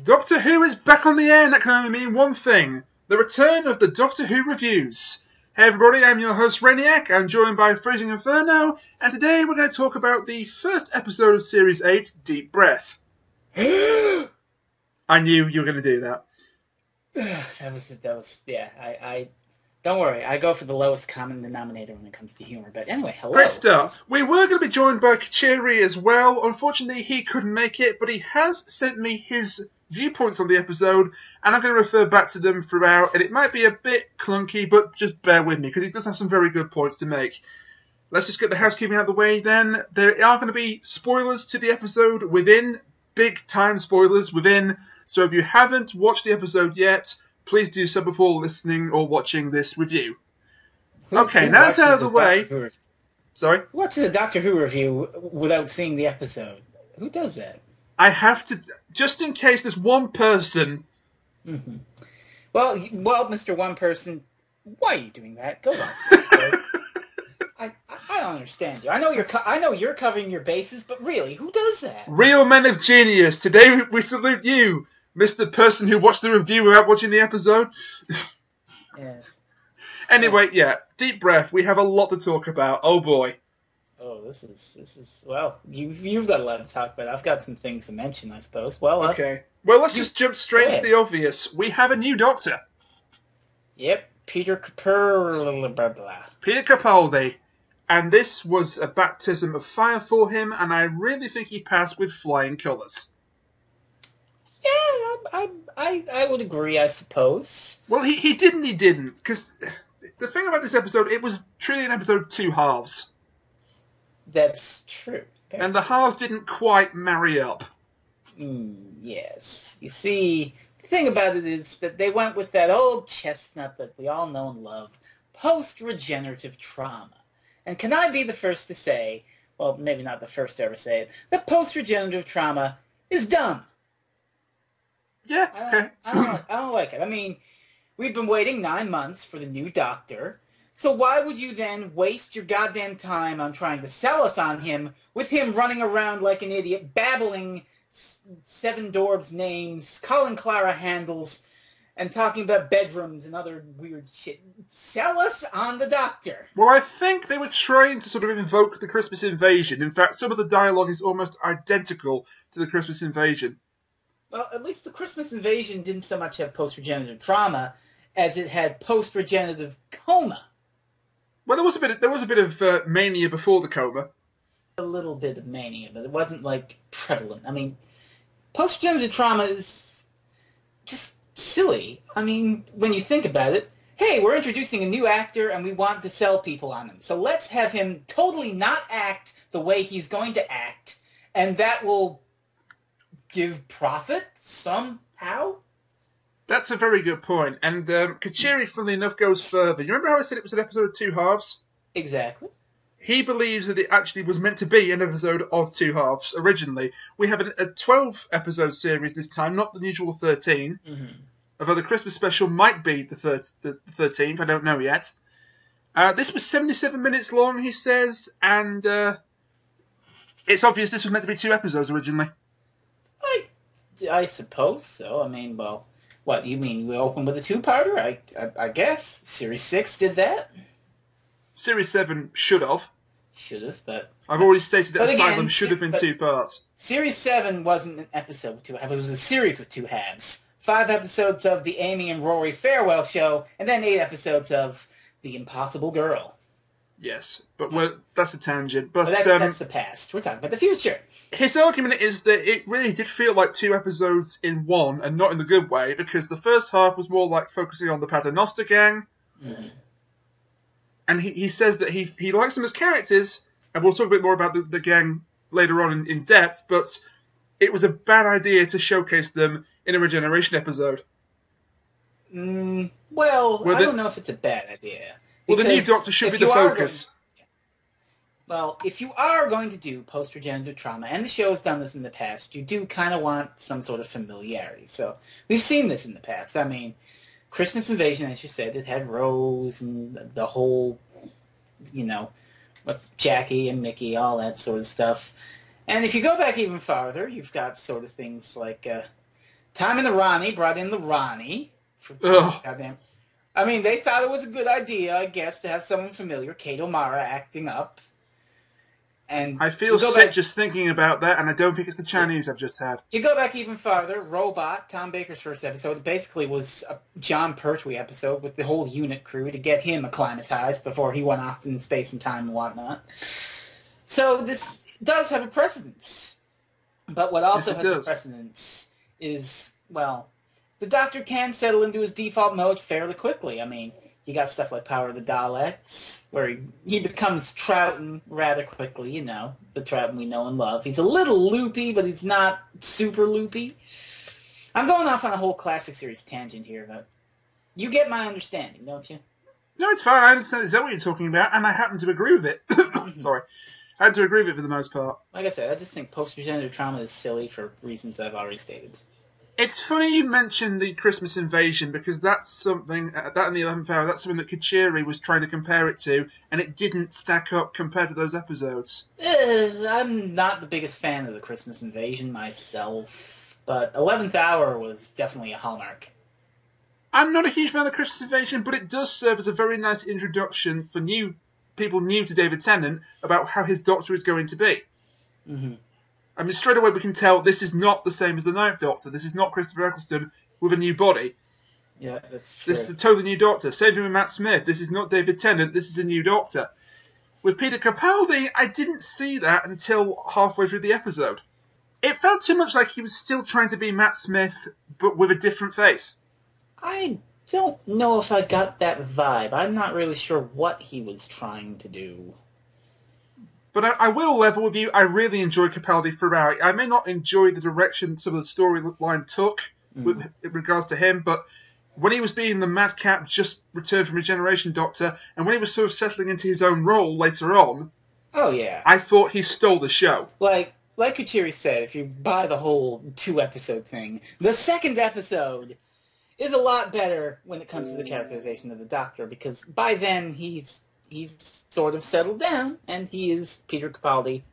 Doctor Who is back on the air, and that can only mean one thing. The return of the Doctor Who reviews. Hey everybody, I'm your host Rainiac. I'm joined by FreezingInferno, and today we're going to talk about the first episode of Series 8, Deep Breath. I knew you were going to do that. that was, yeah, I don't worry, I go for the lowest common denominator when it comes to humor, but anyway, hello. Great stuff. We were going to be joined by Kuchiri as well. Unfortunately, he couldn't make it, but he has sent me his viewpoints on the episode, and I'm going to refer back to them throughout, and it might be a bit clunky, but just bear with me, because he does have some very good points to make. Let's just get the housekeeping out of the way then. There are going to be spoilers to the episode within, big time spoilers within, so if you haven't watched the episode yet, please do so before listening or watching this review. Okay, now that's out of the way. Sorry? Who watches a Doctor Who review without seeing the episode? Who does that? I have to, just in case there's one person. Mm-hmm. Well, Mr. One Person, why are you doing that? Go on. I don't understand you. I know you're covering your bases, but really, who does that? Real men of genius. Today we salute you, Mr. Person who watched the review without watching the episode. Yes. Anyway, yeah, Deep Breath. We have a lot to talk about. Oh boy. Oh, this is well, you've got a lot to talk about. I've got some things to mention, I suppose. Well, okay. Well, let's just jump straight to the obvious. We have a new Doctor. Yep, Peter Capaldi. And this was a baptism of fire for him, and I really think he passed with flying colours. Yeah, I would agree, I suppose. Well, he did and he didn't, because the thing about this episode, it was truly an episode of two halves. That's true. And the halves didn't quite marry up. Yes. You see, the thing about it is that they went with that old chestnut that we all know and love, post-regenerative trauma. And can I be the first to say, well, maybe not the first to ever say it, that post-regenerative trauma is dumb. Yeah, okay. I don't like it. I mean, we've been waiting 9 months for the new Doctor. So why would you then waste your goddamn time on trying to sell us on him, with him running around like an idiot, babbling Seven Dwarves names, calling Clara handles, and talking about bedrooms and other weird shit? Sell us on the Doctor. Well, I think they were trying to sort of invoke the Christmas invasion. In fact, some of the dialogue is almost identical to the Christmas invasion. Well, at least the Christmas invasion didn't so much have post-regenerative trauma as it had post-regenerative coma. Well, there was a bit of mania before the coma. A little bit of mania, but it wasn't, like, prevalent. I mean, post-regenerative trauma is just silly. I mean, when you think about it, hey, we're introducing a new actor and we want to sell people on him. So let's have him totally not act the way he's going to act, and that will give profit somehow? That's a very good point. And Kuchiri, funnily enough, goes further. You remember how I said it was an episode of two halves? Exactly. He believes that it actually was meant to be an episode of two halves originally. We have a 12-episode series this time, not the usual 13. Mm-hmm. Although the Christmas special might be the 13th, I don't know yet. This was 77 minutes long, he says, and it's obvious this was meant to be 2 episodes originally. I suppose so. I mean, well, what, you mean we open with a 2-parter? I guess. Series 6 did that. Series 7 should have. Should have, but... I've already stated that Asylum should have been 2 parts. Series 7 wasn't an episode with 2 halves. It was a series with 2 halves. 5 episodes of the Amy and Rory Farewell Show, and then 8 episodes of The Impossible Girl. Yes, but that's a tangent. But that's the past. We're talking about the future. His argument is that it really did feel like 2 episodes in one, and not in the good way, because the first half was more like focusing on the Paternoster gang. Mm-hmm. And he says that he likes them as characters, and we'll talk a bit more about the gang later on in depth, but it was a bad idea to showcase them in a regeneration episode. Well, I don't know if it's a bad idea. Well, the new Doctor should be the focus. Well, if you are going to do post-regenerative trauma, and the show has done this in the past, you do kind of want some sort of familiarity. So we've seen this in the past. I mean, Christmas Invasion, as you said, it had Rose and the whole, what's Jackie and Mickey, all that sort of stuff. And if you go back even farther, you've got sort of things like Tom and the Ronnie brought in the Ronnie. Ugh. Goddamn. I mean, they thought it was a good idea, I guess, to have someone familiar, Kate O'Mara, acting up. And I feel sick just thinking about that, and I don't think it's the Chinese I've just had. You go back even farther, Robot, Tom Baker's first episode, basically was a John Pertwee episode with the whole unit crew to get him acclimatized before he went off in space and time and whatnot. So this does have a precedence. But what also has a precedence is, well, the Doctor can settle into his default mode fairly quickly. I mean, you got stuff like Power of the Daleks, where he becomes Troughton rather quickly, you know, the Troughton we know and love. He's a little loopy, but he's not super loopy. I'm going off on a whole classic series tangent here, but you get my understanding, don't you? No, it's fine. I understand exactly what you're talking about, and I happen to agree with it. Sorry. I had to agree with it for the most part. Like I said, I just think post-regenerative trauma is silly for reasons I've already stated. It's funny you mentioned the Christmas invasion, because that's something, that in the 11th hour, that's something that Kuchiri was trying to compare it to, and it didn't stack up compared to those episodes. I'm not the biggest fan of the Christmas invasion myself, but 11th hour was definitely a hallmark. I'm not a huge fan of the Christmas invasion, but it does serve as a very nice introduction for people new to David Tennant about how his Doctor is going to be. Mm-hmm. I mean, straight away we can tell this is not the same as the Ninth Doctor. This is not Christopher Eccleston with a new body. Yeah, that's true. This is a totally new Doctor. Same thing with Matt Smith. This is not David Tennant. This is a new Doctor. With Peter Capaldi, I didn't see that until halfway through the episode. It felt too much like he was still trying to be Matt Smith, but with a different face. I don't know if I got that vibe. I'm not really sure what he was trying to do. But I will level with you. I really enjoy Capaldi throughout. I may not enjoy the direction some of the storyline took with regards to him, but when he was being the madcap, just returned from Regeneration Doctor, and when he was sort of settling into his own role later on, oh yeah, I thought he stole the show. Like Kuchiri said, if you buy the whole 2-episode thing, the second episode is a lot better when it comes to the characterization of the Doctor, because by then he's sort of settled down, and he is Peter Capaldi,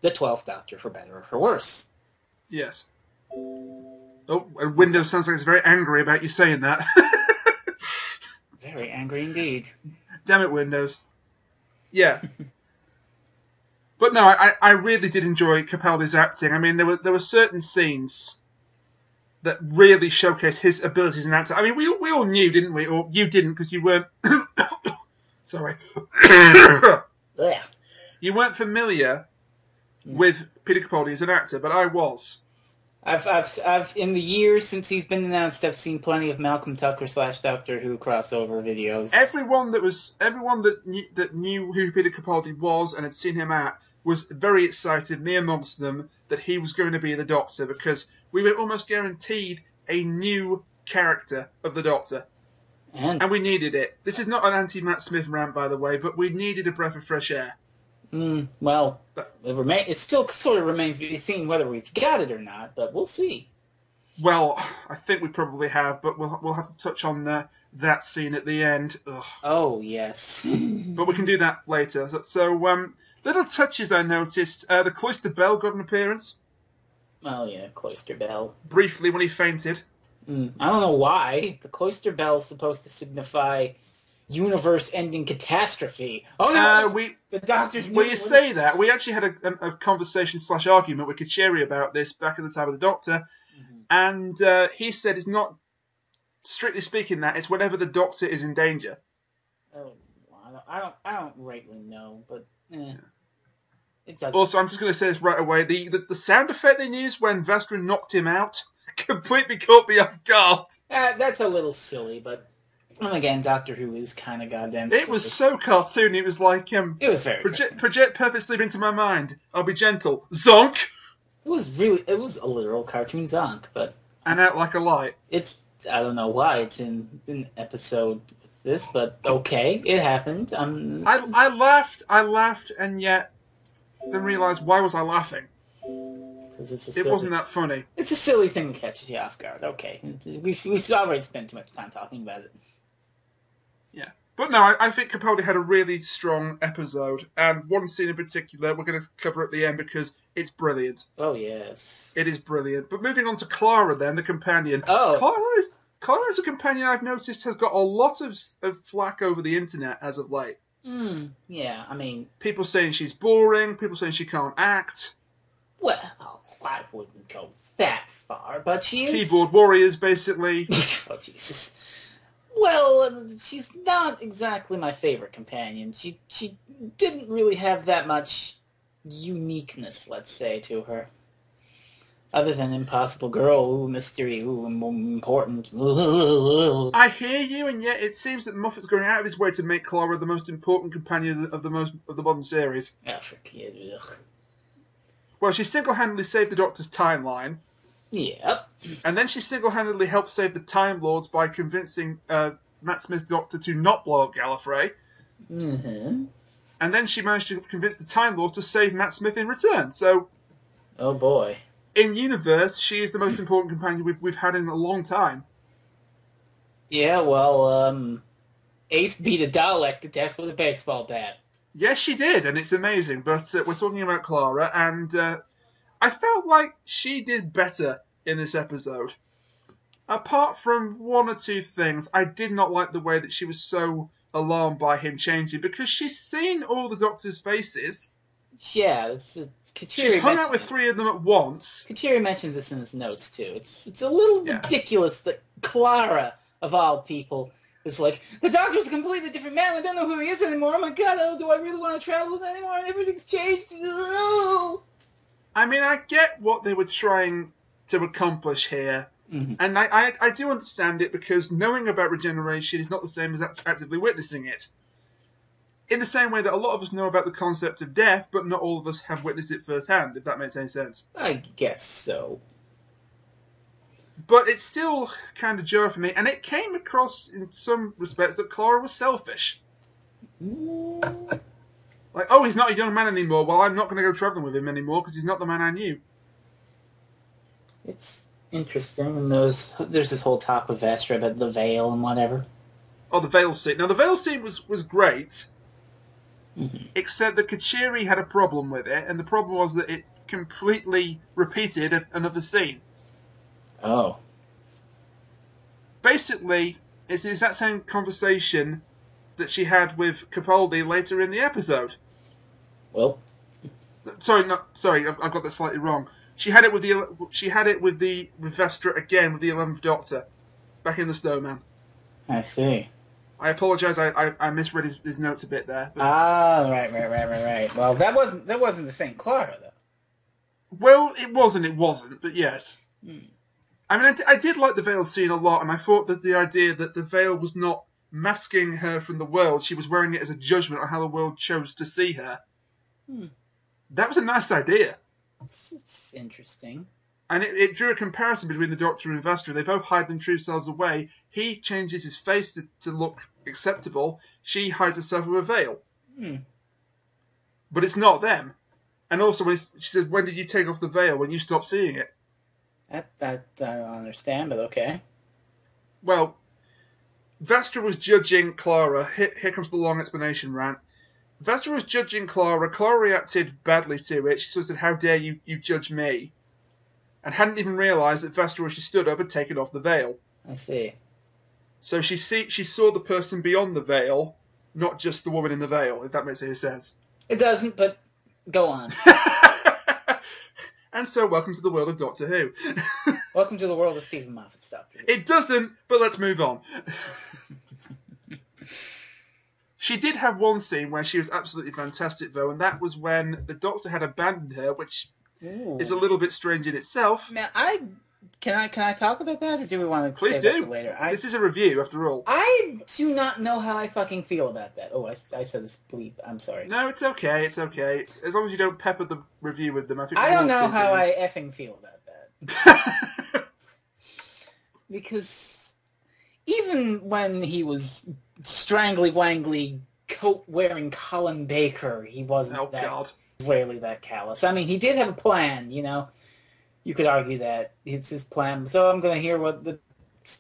the 12th Doctor, for better or for worse. Yes. Oh, and Windows sounds like it's very angry about you saying that. Very angry indeed. Damn it, Windows. Yeah. But no, I really did enjoy Capaldi's acting. I mean, there were certain scenes that really showcased his abilities as an actor. I mean, we all knew, didn't we? Or you didn't, because you weren't... Sorry. Yeah. You weren't familiar with Peter Capaldi as an actor, but I was. I've in the years since he's been announced, I've seen plenty of Malcolm Tucker / Doctor Who crossover videos. Everyone that knew who Peter Capaldi was and had seen him at was very excited, me amongst them, that he was going to be the Doctor, because we were almost guaranteed a new character of the Doctor. And we needed it. This is not an anti-Matt Smith rant, by the way, but we needed a breath of fresh air. Well, it still sort of remains to be seen whether we've got it or not, but we'll see. Well, I think we probably have, but we'll have to touch on that scene at the end. Ugh. Oh, yes. But we can do that later. So little touches I noticed. The Cloister Bell got an appearance. Oh, yeah, Cloister Bell. Briefly when he fainted. I don't know why. The Cloister Bell is supposed to signify universe-ending catastrophe. Oh no! The Doctor's. Well, you say that. We actually had a conversation / argument with Kuchiri about this back at the time of the Doctor, and he said it's not, strictly speaking, that it's whenever the Doctor is in danger. Oh, I don't rightly know, but it doesn't. Also, I'm just going to say this right away: the sound effect they used when Vastrin knocked him out completely caught me off guard. That's a little silly, but. And again, Doctor Who is kind of goddamn silly. It was so cartoony. It was like it was very project perfect sleep into my mind. I'll be gentle. Zonk. It was a literal cartoon zonk, but and out like a light. I don't know why it's in an episode with this, but okay, it happened. I laughed, and yet then realised, why was I laughing? It wasn't that funny. It's a silly thing that catches you off guard. Okay, we've already spent too much time talking about it. Yeah. But no, I think Capaldi had a really strong episode, and one scene in particular we're going to cover at the end because it's brilliant. Oh, yes. It is brilliant. But moving on to Clara then, the companion. Oh. Clara is a companion I've noticed has got a lot of flack over the internet as of late. Yeah, I mean... People saying she's boring, people saying she can't act. Well, I wouldn't go that far, but she is... Keyboard warriors, basically. Oh, Jesus. Well, she's not exactly my favorite companion. She didn't really have that much uniqueness, let's say, to her. Other than Impossible Girl, ooh, mystery, ooh, important. I hear you, and yet it seems that Moffat's going out of his way to make Clara the most important companion of the modern series. Oh, for kids, ugh. Well, she single-handedly saved the Doctor's timeline. Yep. And then she single-handedly helped save the Time Lords by convincing Matt Smith's Doctor to not blow up Gallifrey. Mm-hmm. And then she managed to convince the Time Lords to save Matt Smith in return. So, oh boy. In universe, she is the most important companion we've had in a long time. Yeah, well, Ace beat a Dalek to death with a baseball bat. Yes, she did, and it's amazing. But we're talking about Clara, and I felt like she did better in this episode. Apart from one or two things, I did not like the way that she was so alarmed by him changing, because she's seen all the Doctor's faces. Yeah, Kuchiri she's hung out with 3 of them at once. Kuchiri mentions this in his notes, too. It's a little ridiculous that Clara, of all people, is like, the Doctor's a completely different man, I don't know who he is anymore, oh my god, oh, do I really want to travel with him anymore, everything's changed, oh. I mean, I get what they were trying to accomplish here, and I do understand it, because knowing about regeneration is not the same as actively witnessing it. In the same way that a lot of us know about the concept of death, but not all of us have witnessed it firsthand, if that makes any sense. I guess so. But it's still kind of jarring for me, and it came across in some respects that Clara was selfish. Like, oh, he's not a young man anymore, well, I'm not going to go travelling with him anymore, because he's not the man I knew. It's interesting, and there's this whole talk with Vestra about the veil and whatever. Oh, the veil scene. Now, the veil scene was great, except that Kuchiri had a problem with it, and the problem was that it completely repeated another scene. Oh. Basically, it's the exact same conversation that she had with Capaldi later in the episode. Well. Sorry, I've got that slightly wrong. She had it with Vestra again with the 11th Doctor, back in the Snowman. I see. I apologise. I misread his notes a bit there. Ah, right. Well, that wasn't the same Clara though. Well, it wasn't, but yes. I mean, I did like the veil scene a lot, and I thought that the idea that the veil was not masking her from the world, she was wearing it as a judgment on how the world chose to see her. That was a nice idea. It's interesting. And it drew a comparison between the Doctor and Vestra. They both hide their true selves away. He changes his face to look acceptable. She hides herself with a veil. But it's not them. And also, she says, when did you take off the veil? When you stopped seeing it? That I don't understand, but okay. Well, Vestra was judging Clara. Here comes the long explanation rant. Vestra was judging Clara. Clara reacted badly to it. She sort of said, how dare you judge me? And hadn't even realised that Vestra, when she stood up, had taken off the veil. I see. So she saw the person beyond the veil, not just the woman in the veil, if that makes any sense. It doesn't, but go on. And so, welcome to the world of Doctor Who. Welcome to the world of Stephen Moffat stuff. It doesn't, but let's move on. She did have one scene where she was absolutely fantastic, though, and that was when the Doctor had abandoned her, which is a little bit strange in itself. Now, can I talk about that, or do we want to Please save do. that for later? This is a review, after all. I do not know how I fucking feel about that. Oh, I said this bleep. I'm sorry. No, it's okay. It's okay. As long as you don't pepper the review with them, I think. I don't know how I effing feel about that. Because even when he was strangly-wangly coat-wearing Colin Baker, he wasn't rarely that callous. I mean, he did have a plan, you know. You could argue that it's his plan. So I'm going to hear what the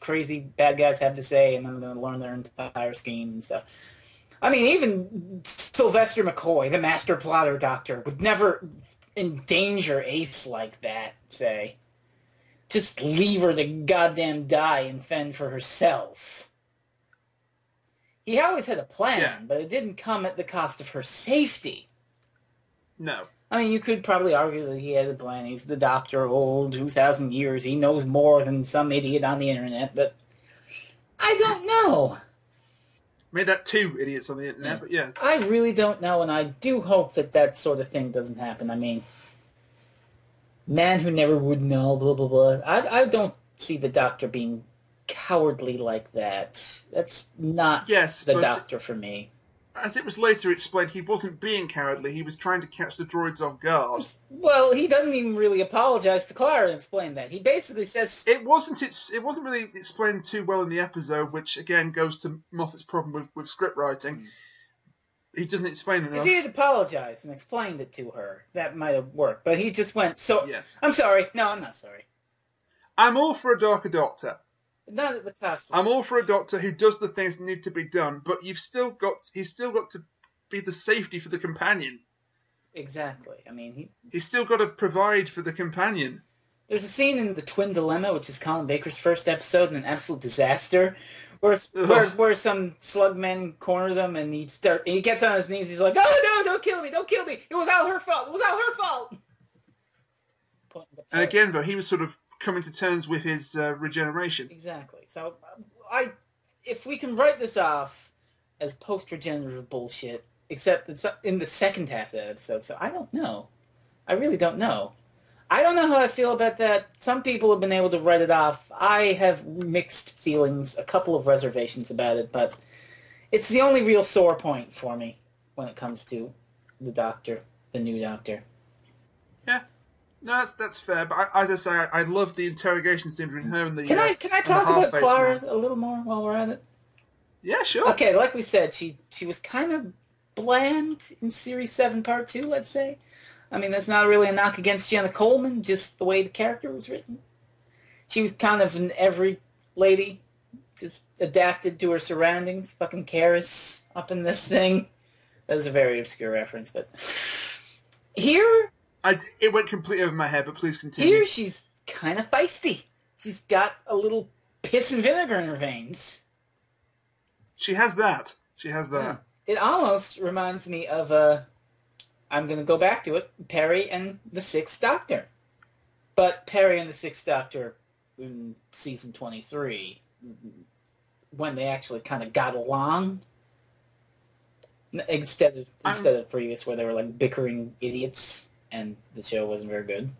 crazy bad guys have to say, and I'm going to learn their entire scheme and stuff. I mean, even Sylvester McCoy, the master plotter doctor, would never endanger Ace like that, say. Just leave her to goddamn die and fend for herself. He always had a plan, but it didn't come at the cost of her safety. No. I mean, you could probably argue that he had a plan. He's the doctor, old, 2,000 years. He knows more than some idiot on the internet, but I don't know. Made that 2 idiots on the internet, but yeah. I really don't know, and I do hope that that sort of thing doesn't happen. I mean, man who never would know, blah, blah, blah. I don't see the doctor being cowardly like that. That's not the doctor for me. As it was later explained, he wasn't being cowardly. He was trying to catch the droids off guard. Well, he doesn't even really apologize to Clara and explain that. He basically says... It wasn't really explained too well in the episode, which, again, goes to Moffat's problem with script writing. He doesn't explain enough. If he had apologized and explained it to her, that might have worked. But he just went, Yes. I'm sorry. No, I'm not sorry. I'm all for a darker doctor. Not at the cost. I'm all for a doctor who does the things that need to be done, but he's still got to be the safety for the companion. Exactly. I mean, he's still got to provide for the companion. There's a scene in The Twin Dilemma, which is Colin Baker's first episode, and an absolute disaster, where some slugmen corner them, and he gets on his knees. He's like, "Oh no! Don't kill me! Don't kill me! It was all her fault! It was all her fault!" And again, though, he was sort of coming to terms with his regeneration. Exactly. So, if we can write this off as post-regenerative bullshit, except it's in the second half of the episode, so I don't know. I really don't know. I don't know how I feel about that. Some people have been able to write it off. I have mixed feelings, a couple of reservations about it, but it's the only real sore point for me when it comes to the Doctor, the new Doctor. Yeah. No, that's fair. But as I say, I love the interrogation scene between her and the. Can I talk about Clara a little more while we're at it? Yeah, sure. Okay, like we said, she was kind of bland in Series 7, Part 2, let's say. I mean, that's not really a knock against Jenna Coleman, just the way the character was written. She was kind of an every lady, just adapted to her surroundings. Fucking Karis up in this thing. That was a very obscure reference, but here. It went completely over my head, but please continue. Here she's kind of feisty. She's got a little piss and vinegar in her veins. She has that. Yeah. It almost reminds me of, I'm going to go back to it, Perry and the Sixth Doctor. But Perry and the Sixth Doctor in season 23, when they actually kind of got along, instead of previous where they were like bickering idiots. And the show wasn't very good.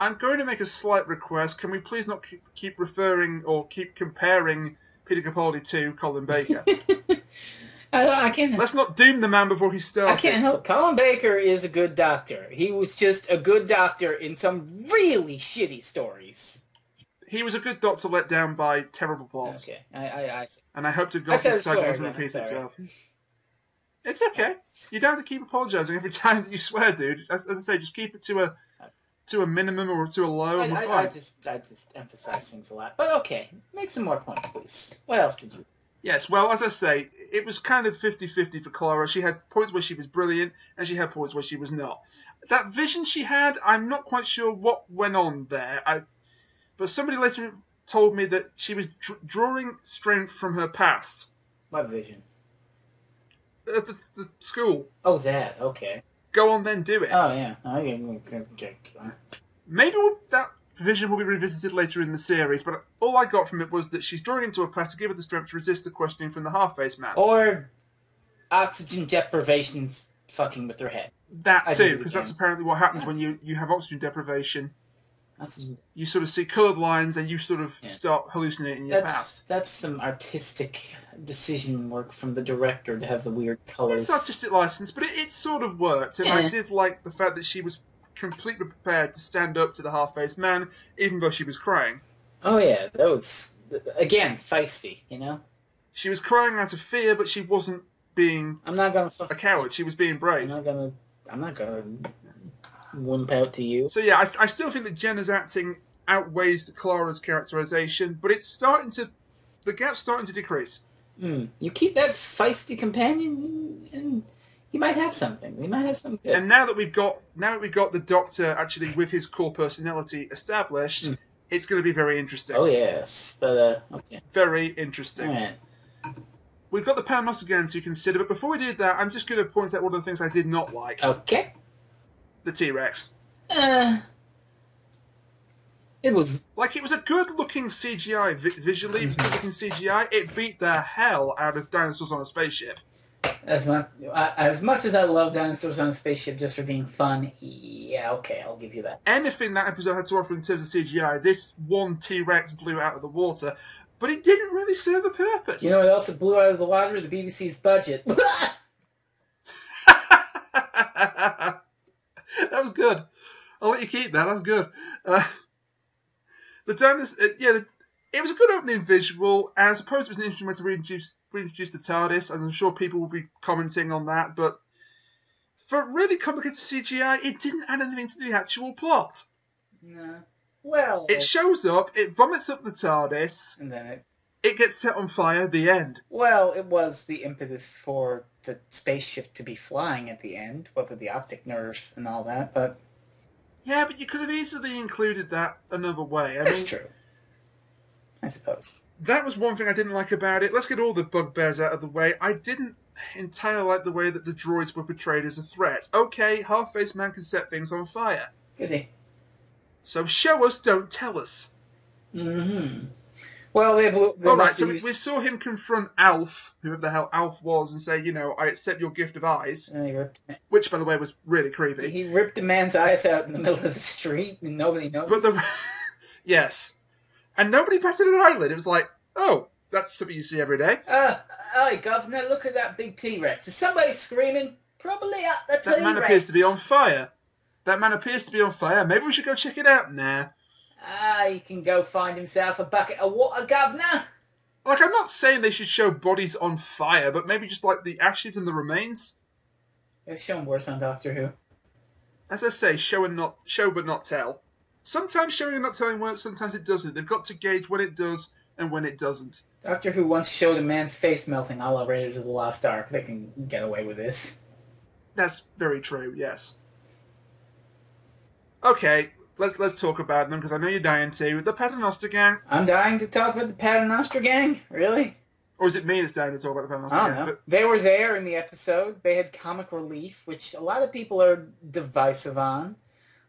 I'm going to make a slight request. Can we please not keep referring or keep comparing Peter Capaldi to Colin Baker? I can't. Let's not doom the man before he started. I can't help. Colin Baker is a good doctor. He was just a good doctor in some really shitty stories. He was a good doctor let down by terrible plots. Okay. And I hope to God this cycle doesn't repeat itself. It's okay. You don't have to keep apologising every time that you swear, dude. As I say, just keep it to a minimum or to a low. I just emphasize things a lot. But okay, make some more points, please. What else did you? Yes, well, as I say, it was kind of 50-50 for Clara. She had points where she was brilliant, and she had points where she was not. That vision she had, I'm not quite sure what went on there. But somebody later told me that she was drawing strength from her past. What vision? The school. Oh, that. Okay. Go on then, do it. Oh, yeah. Maybe that vision will be revisited later in the series, but all I got from it was that she's drawing into her past to give her the strength to resist the questioning from the half-faced man. Or oxygen deprivation's fucking with her head. That too, because that's apparently what happens when you have oxygen deprivation. You sort of see coloured lines and you sort of start hallucinating your past. That's some artistic decision work from the director to have the weird colours. It's artistic license, but it sort of worked. And I did like the fact that she was completely prepared to stand up to the half-faced man, even though she was crying. Oh yeah, that was, again, feisty, you know? She was crying out of fear, but she wasn't being a coward. She was being brave. I'm not gonna wimp out to you. So yeah, I still think that Jenna's acting outweighs Clara's characterization, but the gap's starting to decrease. You keep that feisty companion, and you might have something. You might have something good. And now that we've got the Doctor actually with his core personality established, it's going to be very interesting. Oh yes, but okay. Very interesting. All right. We've got the Paternoster again to consider, but before we do that, I'm just going to point out one of the things I did not like. Okay. The T-Rex. It was a good-looking CGI visually. It was good-looking CGI. It beat the hell out of Dinosaurs on a Spaceship. As much as I love Dinosaurs on a Spaceship just for being fun, yeah, okay, I'll give you that. Anything that episode had to offer in terms of CGI, this one T-Rex blew out of the water, but it didn't really serve a purpose. You know what else it blew out of the water? The BBC's budget. That was good. I'll let you keep that. That's good. The dinosaur, it was a good opening visual, and I suppose it was an interesting way to reintroduce the TARDIS, and I'm sure people will be commenting on that, but for really complicated CGI, it didn't add anything to the actual plot. No. Well... It shows up, it vomits up the TARDIS, and then it gets set on fire, the end. Well, it was the impetus for the spaceship to be flying at the end, what with the optic nerve and all that, but... Yeah, but you could have easily included that another way. That's true. I suppose. That was one thing I didn't like about it. Let's get all the bugbears out of the way. I didn't entirely like the way that the droids were portrayed as a threat. Okay, half-faced man can set things on fire. Goody. So show us, don't tell us. Mm-hmm. Well, Alright, so we saw him confront Alf, whoever the hell Alf was, and say, I accept your gift of eyes. Which, by the way, was really creepy. He ripped a man's eyes out in the middle of the street, and nobody noticed. But yes. And nobody batted an eyelid. It was like, oh, that's something you see every day. Hey, Governor, look at that big T-Rex. Is somebody screaming? Probably at the T-Rex. That man appears to be on fire. Maybe we should go check it out now. He can go find himself a bucket of water, Governor. Like, I'm not saying they should show bodies on fire, but maybe just, like, the ashes and the remains. They've shown worse on Doctor Who. As I say, show but not tell. Sometimes showing and not telling works, sometimes it doesn't. They've got to gauge when it does and when it doesn't. Doctor Who once showed a man's face melting a la Raiders of the Lost Ark. They can get away with this. That's very true, yes. Okay, let's talk about them, because I know you're dying to. The Paternoster Gang. I'm dying to talk about the Paternoster Gang? Really? Or is it me that's dying to talk about the Paternoster Gang? I don't know. But... They were there in the episode. They had comic relief, which a lot of people are divisive on.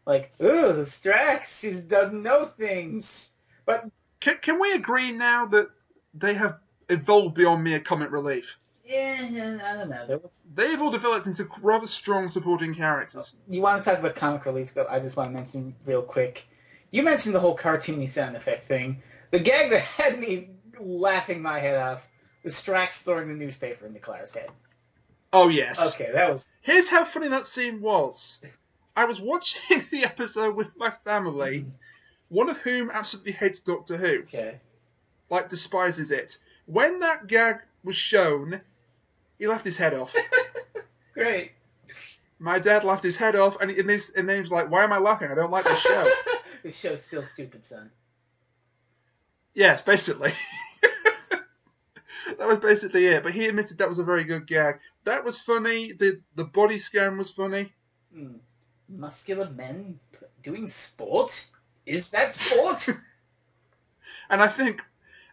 Like, ooh, Strax, he doesn't know things. But can we agree now that they have evolved beyond mere comic relief? Yeah, I don't know. They've all developed into rather strong supporting characters. You want to talk about comic relief, though? I just want to mention real quick. You mentioned the whole cartoony sound effect thing. The gag that had me laughing my head off was Strax throwing the newspaper into Clara's head. Oh, yes. Okay, that was... Here's how funny that scene was. I was watching the episode with my family, one of whom absolutely hates Doctor Who. Okay. Like, despises it. When that gag was shown, he laughed his head off. Great. My dad laughed his head off, and he was like, why am I laughing? I don't like this show. This show's still stupid, son. Yes, basically. That was basically it. But he admitted that was a very good gag. That was funny. The body scan was funny. Muscular men doing sport? Is that sport? And I think,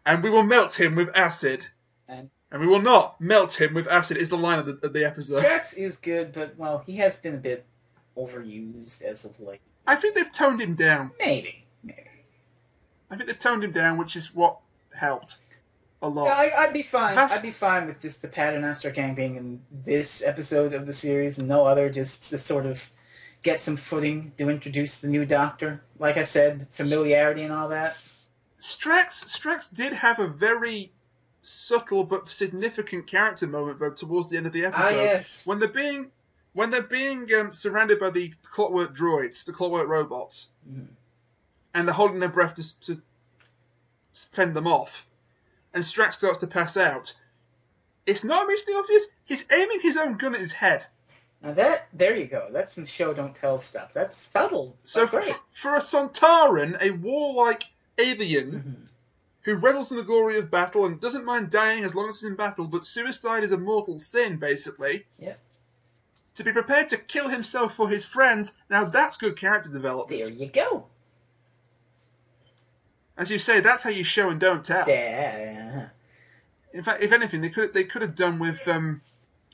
and we will melt him with acid. And we will not melt him with acid is the line of the episode. Strax is good, but, well, he has been a bit overused as of late. I think they've toned him down. Maybe. I think they've toned him down, which is what helped a lot. Yeah, I'd be fine. I'd be fine with just the Paternoster Gang being in this episode of the series and no other, just to sort of get some footing to introduce the new Doctor. Like I said, familiarity and all that. Strax did have a very subtle but significant character moment though towards the end of the episode. Yes. When they're being surrounded by the clockwork droids, the clockwork robots, and they're holding their breath to fend them off, and Strax starts to pass out. It's not immediately obvious. He's aiming his own gun at his head. Now there you go. That's some show don't tell stuff. That's subtle. So Great. For a Sontaran, a warlike alien who revels in the glory of battle and doesn't mind dying as long as he's in battle, but suicide is a mortal sin, basically. Yep. To be prepared to kill himself for his friends, now that's good character development. There you go. As you say, that's how you show and don't tell. Yeah. In fact, if anything, they could have done with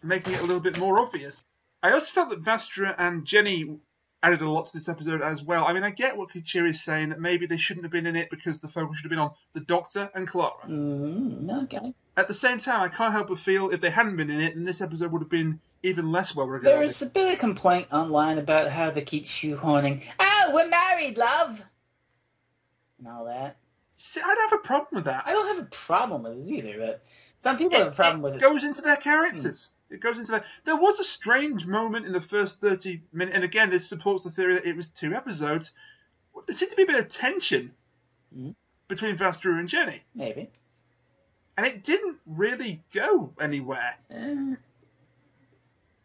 making it a little bit more obvious. I also felt that Vastra and Jenny added a lot to this episode as well. I mean, I get what Kuchiri is saying, that maybe they shouldn't have been in it because the focus should have been on the Doctor and Clara. Okay. At the same time, I can't help but feel if they hadn't been in it, then this episode would have been even less well regarded. There was a bit of complaint online about how they keep shoehorning, "Oh, we're married, love!" and all that. See, I don't have a problem with that. I don't have a problem with it either, but some people have a problem with it. It goes into their characters. It goes into that. There was a strange moment in the first 30 minutes, and again, this supports the theory that it was 2 episodes. There seemed to be a bit of tension between Vastra and Jenny. Maybe. And it didn't really go anywhere.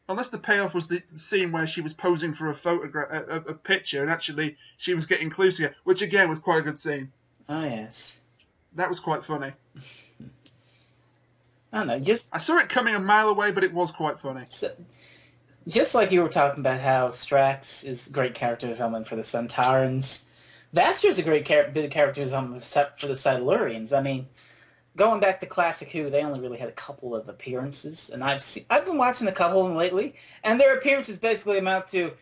Unless the payoff was the scene where she was posing for a picture, and actually she was getting close again, which again was quite a good scene. Oh, yes. That was quite funny. I don't know, I saw it coming a mile away, but it was quite funny. Just like you were talking about how Strax is great character development for the Sontarans, Vastra is a great bit of character development for the Silurians. I mean, going back to Classic Who, they only really had a couple of appearances, and I've been watching a couple of them lately, and their appearances basically amount to,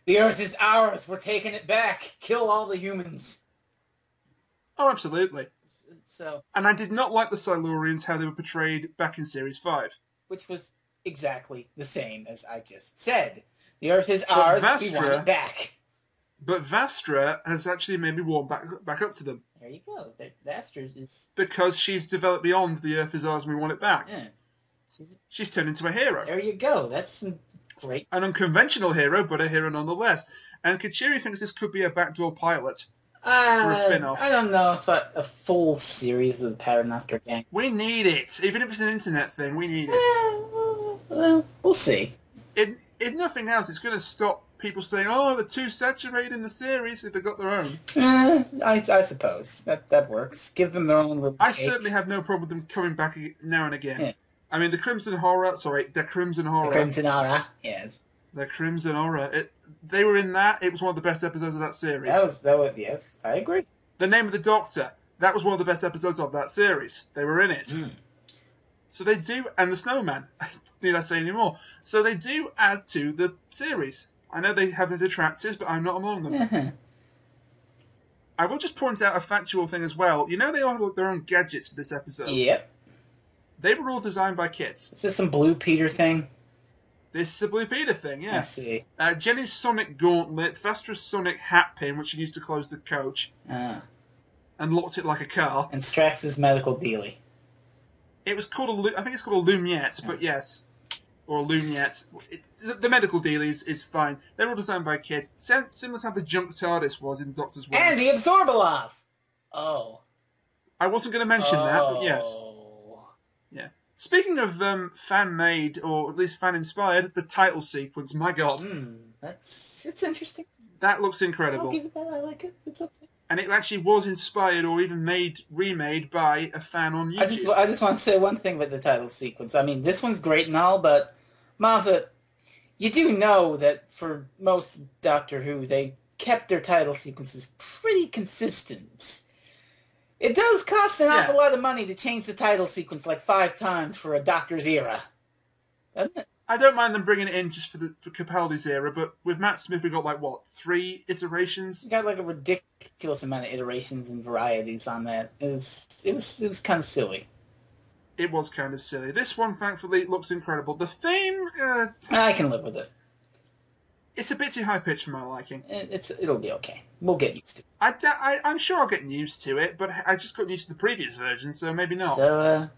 "The Earth is ours, we're taking it back, kill all the humans." Oh, absolutely. So, and I did not like the Silurians, how they were portrayed back in Series 5. Which was exactly the same as I just said. The Earth is ours, we want it back. But Vastra has actually made me warm back up to them. There you go. Vastra is... Because she's developed beyond the Earth is ours and we want it back. Yeah. She's turned into a hero. There you go. That's great. An unconventional hero, but a hero nonetheless. And Kuchiri thinks this could be a backdoor pilot. For a spin-off. I don't know if a full series of the Paternoster Gang. We need it. Even if it's an internet thing, we need it. Well, we'll see. If nothing else, it's going to stop people saying, "Oh, they're too saturated in the series," if they've got their own. I suppose. That works. Give them their own little I certainly have no problem with them coming back now and again. Yeah. I mean, the Crimson Horror, yes. The Crimson Horror. They were in that. It was one of the best episodes of that series. That was yes, I agree. The Name of the Doctor, that was one of the best episodes of that series. They were in it. So they do, and the Snowman, need I say any more? So they do add to the series. I know they have their detractors, but I'm not among them. I will just point out a factual thing as well. You know they all have their own gadgets for this episode? Yep. They were all designed by kids. Is this some Blue Peter thing? This is a Blue Peter thing, yeah. I see. Jenny's Sonic Gauntlet, Vastra's Sonic Hat Pin, which she used to close the coach, and locked it like a car. And Strax's medical dealie. It was called I think it's called a Lumiette, but yes. Or a Lumiette. The medical dealie is fine. They're all designed by kids. Similar to how the junk TARDIS was in Doctor's Who. And the Absorbalov! Oh. I wasn't going to mention that, but yes. Yeah. Speaking of fan-made, or at least fan-inspired, the title sequence, my God. It's interesting. That looks incredible. I'll give it that. I like it. It's okay. And it actually was inspired or even remade by a fan on YouTube. I just want to say one thing about the title sequence. I mean, this one's great and all, but Moffat, you do know that for most Doctor Who, they kept their title sequences pretty consistent. It does cost an awful lot of money to change the title sequence like 5 times for a Doctor's era, doesn't it? I don't mind them bringing it in just for Capaldi's era, but with Matt Smith, we got 3 iterations. You got a ridiculous amount of iterations and varieties on that. It was kind of silly. It was kind of silly. This one, thankfully, looks incredible. The theme, I can live with it. It's a bit too high pitched for my liking. It'll be okay. We'll get used to it. I'm sure I'll get used to it, but I just got used to the previous version, so maybe not. So,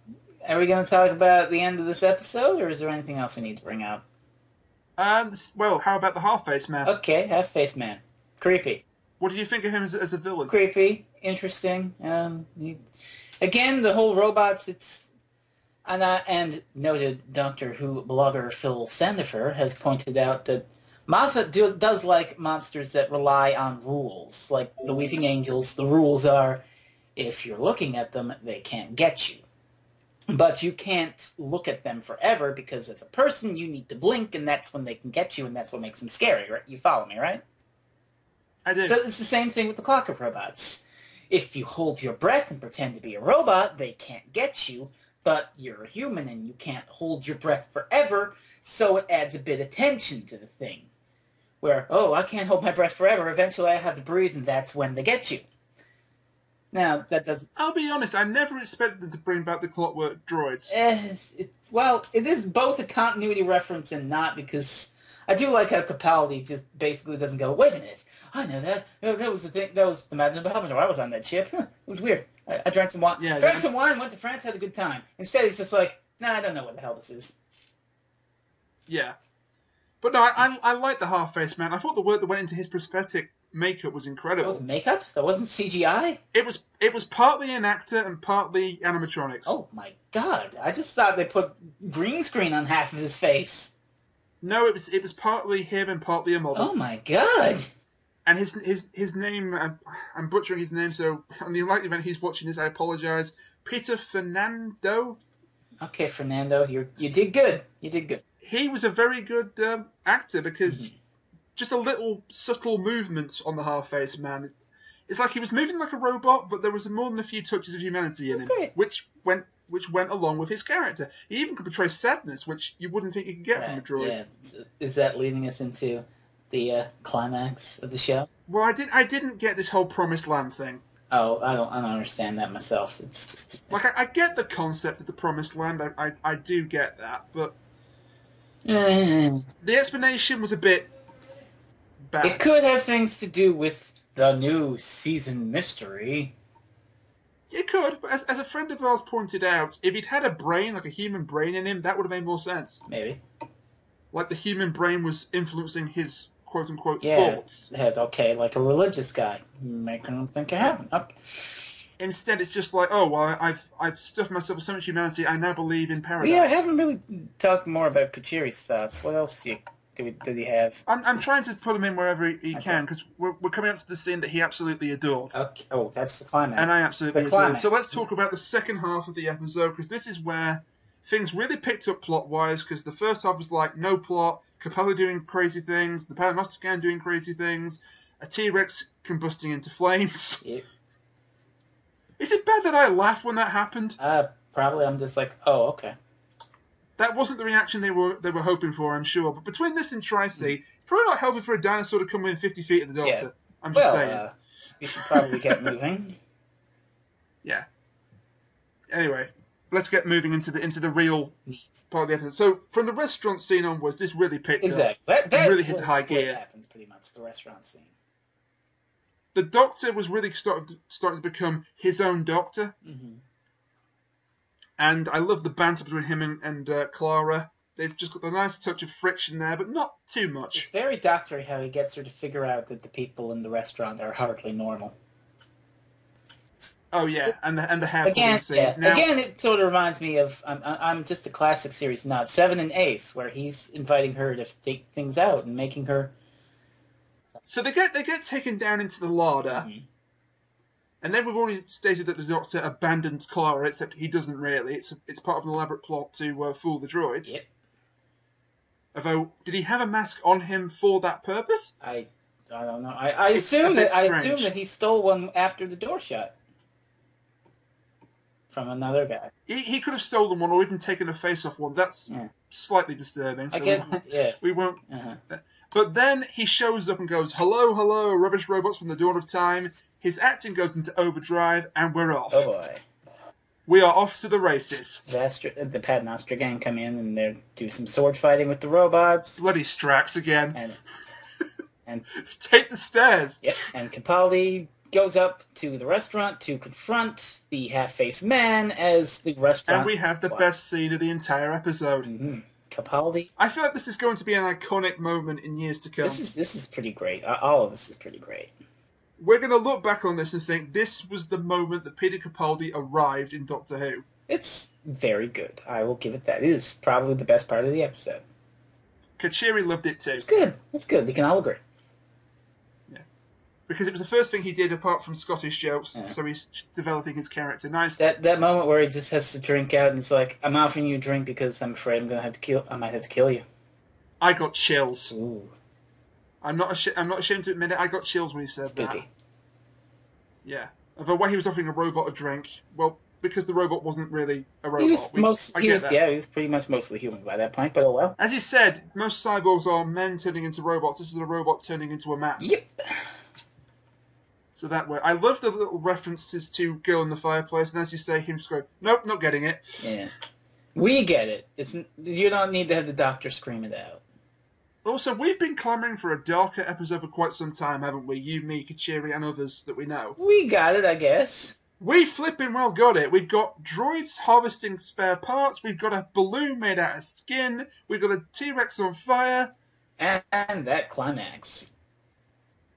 are we going to talk about the end of this episode, or is there anything else we need to bring up? Well, how about the half-faced man? Okay, half-faced man. Creepy. What do you think of him as a villain? Creepy. Interesting. Again, the whole robots, And noted Doctor Who blogger Phil Sandifer has pointed out that Moffat does like monsters that rely on rules. Like the Weeping Angels, the rules are, if you're looking at them, they can't get you. But you can't look at them forever because as a person, you need to blink, and that's when they can get you, and that's what makes them scary, right? You follow me, right? I do. So it's the same thing with the clockwork robots. If you hold your breath and pretend to be a robot, they can't get you, but you're a human and you can't hold your breath forever, so it adds a bit of tension to the thing. Where, oh, I can't hold my breath forever, eventually I have to breathe, and that's when they get you. Now, that doesn't... I'll be honest, I never expected them to bring back the clockwork droids. Well, it is both a continuity reference and not, because I do like how Capaldi just basically doesn't go, wait a minute, I know that. That was the thing. That was the Madden of Baltimore. I was on that ship. It was weird. I drank some wine. Yeah, drank some wine, went to France, had a good time. Instead, he's just like, nah, I don't know what the hell this is. Yeah. But no, I like the half-faced man. I thought the work that went into his prosthetic makeup was incredible. That was makeup? That wasn't CGI? It was partly an actor and partly animatronics. Oh my god. I just thought they put green screen on half of his face. No, it was partly him and partly a model. Oh my god. And his name, I'm butchering his name, so on the unlikely event he's watching this, I apologise. Peter Fernando? Okay, Fernando, you did good. You did good. He was a very good actor because just a little subtle movement on the half-faced man. It's like he was moving like a robot, but there was more than a few touches of humanity in him, which went along with his character. He even could portray sadness, which you wouldn't think you could get from a droid. Yeah. Is that leading us into the climax of the show? Well, I didn't get this whole Promised Land thing. Oh, I don't understand that myself. It's just like I get the concept of the Promised Land. I do get that, but the explanation was a bit bad. It could have things to do with the new season mystery. It could, but as a friend of ours pointed out, if he'd had a brain, like a human brain in him, that would have made more sense. Maybe. Like the human brain was influencing his quote-unquote thoughts. Okay, like a religious guy. Making him think it happened. Okay. Instead, it's just like, oh, well, I've stuffed myself with so much humanity, I now believe in paradise. Yeah, I haven't really talked more about Kuchiri's thoughts. What else did he have? I'm trying to put him in wherever he can, because we're coming up to the scene that he absolutely adored. Okay. Oh, that's the climax. And I absolutely adored. So let's talk about the second half of the episode, because this is where things really picked up plot-wise, because the first half was like, no plot, Capaldi doing crazy things, the Paternoster doing crazy things, a T-Rex combusting into flames. Yep. Is it bad that I laughed when that happened? Probably. I'm just like, oh, okay. That wasn't the reaction they were hoping for, I'm sure. But between this and Tri-C, it's probably not helpful for a dinosaur to come within 50 feet of the Doctor. Yeah. I'm just saying. You should probably get moving. Yeah. Anyway, let's get moving into the real part of the episode. So from the restaurant scene onwards, this really picked up. Exactly. That really hit a high gear. That happens pretty much. The restaurant scene. The Doctor was really starting to become his own Doctor. Mm-hmm. And I love the banter between him and Clara. They've just got the nice touch of friction there, but not too much. It's very doctory how he gets her to figure out that the people in the restaurant are hardly normal. Oh yeah, and the hair again, scene. Yeah. Now, again, it sort of reminds me of I'm just a classic series nut, Seven and Ace, where he's inviting her to take things out and making her. So they get taken down into the larder, and then we've already stated that the Doctor abandons Clara, except he doesn't really. It's part of an elaborate plot to fool the droids. Yep. Although, did he have a mask on him for that purpose? I don't know. I assume that he stole one after the door shut from another guy. He could have stolen one or even taken a face off one. That's slightly disturbing. So we won't. Uh-huh. But then he shows up and goes, "Hello, hello, rubbish robots from the dawn of time." His acting goes into overdrive, and we're off. Oh boy. We are off to the races. The Paternoster gang come in and they do some sword fighting with the robots. Bloody Strax again. And take the stairs. Yep. And Capaldi goes up to the restaurant to confront the half-faced man as the restaurant. And we have the best scene of the entire episode. Mm-hmm. Capaldi. I feel like this is going to be an iconic moment in years to come. This is pretty great. All of this is pretty great. We're going to look back on this and think this was the moment that Peter Capaldi arrived in Doctor Who. It's very good. I will give it that. It is probably the best part of the episode. Kuchiri loved it too. It's good. It's good. We can all agree. Because it was the first thing he did apart from Scottish jokes, so he's developing his character nicely. That moment where he just has to drink out and it's like, I'm offering you a drink because I'm afraid I might have to kill you. I got chills. Ooh. I'm not ashamed to admit it, I got chills when he said that. Spoopy. Yeah. Although why he was offering a robot a drink, well, because the robot wasn't really a robot. He was pretty much mostly human by that point, but oh well. As you said, most cyborgs are men turning into robots. This is a robot turning into a man. Yep. So that way, I love the little references to Girl in the Fireplace, and as you say, him just going, nope, not getting it. Yeah. We get it. You don't need to have the doctor scream it out. Also, we've been clamouring for a darker episode for quite some time, haven't we? You, me, Kuchiri, and others that we know. We got it, I guess. We flipping well got it. We've got droids harvesting spare parts. We've got a balloon made out of skin. We've got a T-Rex on fire. And that climax.